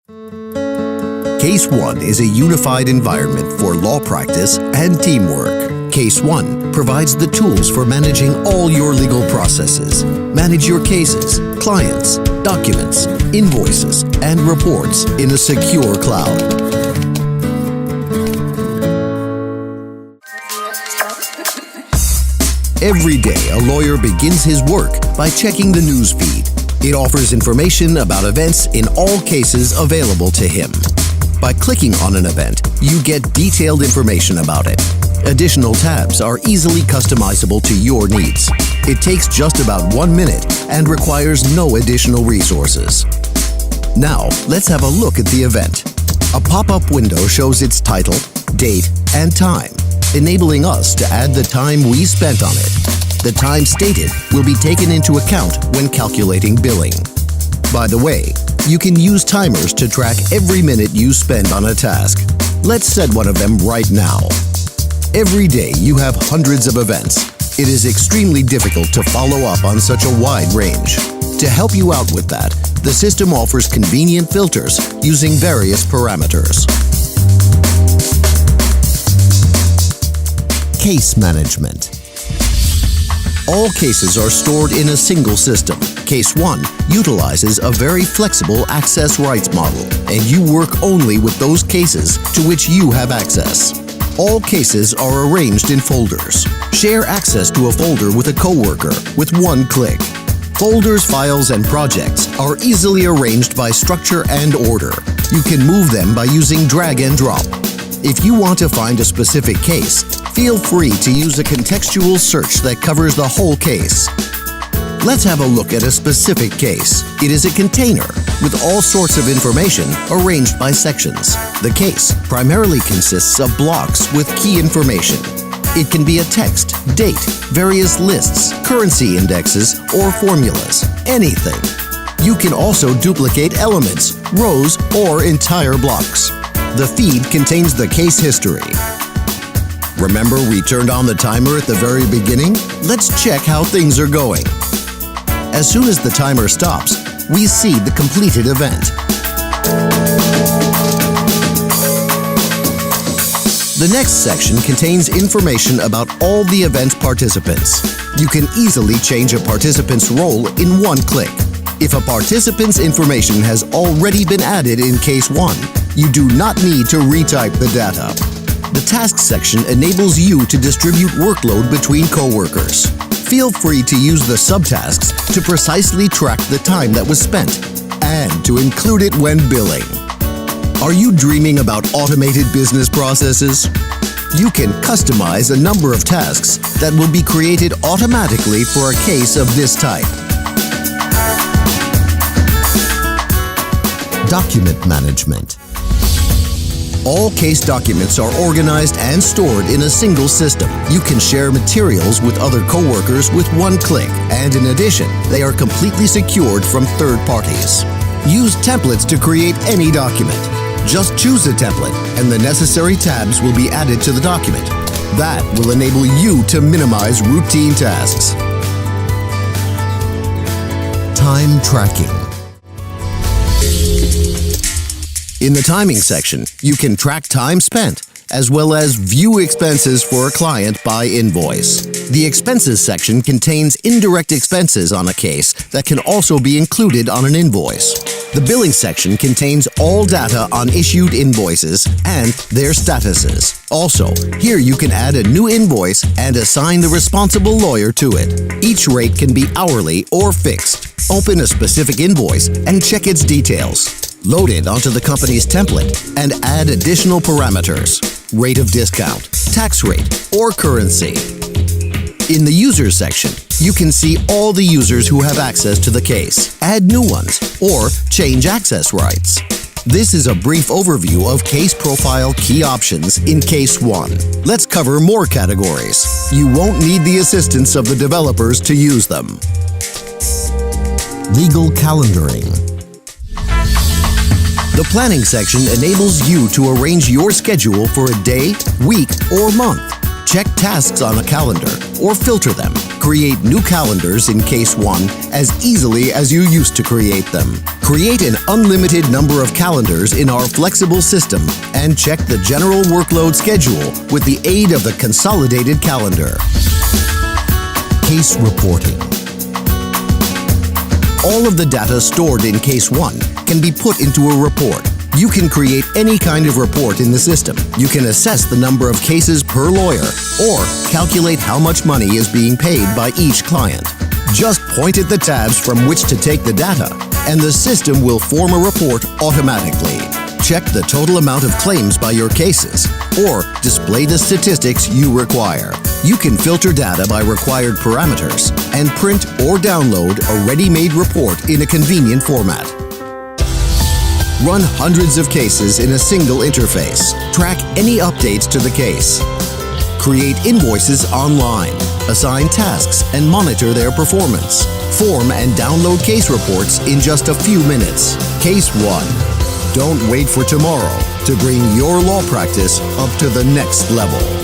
Case.one is a unified environment for law practice and teamwork. Case.one provides the tools for managing all your legal processes. Manage your cases, clients, documents, invoices, and reports in a secure cloud. Every day, a lawyer begins his work by checking the news feed. It offers information about events in all cases available to him. By clicking on an event, you get detailed information about it. Additional tabs are easily customizable to your needs. It takes just about 1 minute and requires no additional resources. Now, let's have a look at the event. A pop-up window shows its title, date, and time, enabling us to add the time we spent on it. The time stated will be taken into account when calculating billing. By the way, you can use timers to track every minute you spend on a task. Let's set one of them right now. Every day you have hundreds of events. It is extremely difficult to follow up on such a wide range. To help you out with that, the system offers convenient filters using various parameters. Case management. All cases are stored in a single system. Case.one utilizes a very flexible access rights model, and you work only with those cases to which you have access. All cases are arranged in folders. Share access to a folder with a coworker with one click. Folders, files, and projects are easily arranged by structure and order. You can move them by using drag and drop. If you want to find a specific case, feel free to use a contextual search that covers the whole case. Let's have a look at a specific case. It is a container with all sorts of information arranged by sections. The case primarily consists of blocks with key information. It can be a text, date, various lists, currency indexes, or formulas, anything. You can also duplicate elements, rows, or entire blocks. The feed contains the case history. Remember we turned on the timer at the very beginning? Let's check how things are going. As soon as the timer stops, we see the completed event. The next section contains information about all the event participants. You can easily change a participant's role in one click. If a participant's information has already been added in Case.one, you do not need to retype the data. The Tasks section enables you to distribute workload between coworkers. Feel free to use the subtasks to precisely track the time that was spent and to include it when billing. Are you dreaming about automated business processes? You can customize a number of tasks that will be created automatically for a case of this type. Document management. All case documents are organized and stored in a single system. You can share materials with other coworkers with one click, and in addition, they are completely secured from third parties. Use templates to create any document. Just choose a template, and the necessary tabs will be added to the document. That will enable you to minimize routine tasks. Time tracking. In the timing section, you can track time spent, as well as view expenses for a client by invoice. The expenses section contains indirect expenses on a case that can also be included on an invoice. The billing section contains all data on issued invoices and their statuses. Also, here you can add a new invoice and assign the responsible lawyer to it. Each rate can be hourly or fixed. Open a specific invoice and check its details. Load it onto the company's template and add additional parameters: rate of discount, tax rate, or currency. In the Users section, you can see all the users who have access to the case, add new ones, or change access rights. This is a brief overview of Case Profile key options in Case.one. Let's cover more categories. You won't need the assistance of the developers to use them. Legal calendaring. The planning section enables you to arrange your schedule for a day, week, or month. Check tasks on a calendar or filter them, create new calendars in Case.one as easily as you used to create them. Create an unlimited number of calendars in our flexible system and check the general workload schedule with the aid of the consolidated calendar. Case reporting. All of the data stored in Case.one can be put into a report. You can create any kind of report in the system. You can assess the number of cases per lawyer or calculate how much money is being paid by each client. Just point at the tabs from which to take the data, and the system will form a report automatically. Check the total amount of claims by your cases, or display the statistics you require. You can filter data by required parameters and print or download a ready-made report in a convenient format. Run hundreds of cases in a single interface. Track any updates to the case. Create invoices online. Assign tasks and monitor their performance. Form and download case reports in just a few minutes. Case.one. Don't wait for tomorrow to bring your law practice up to the next level.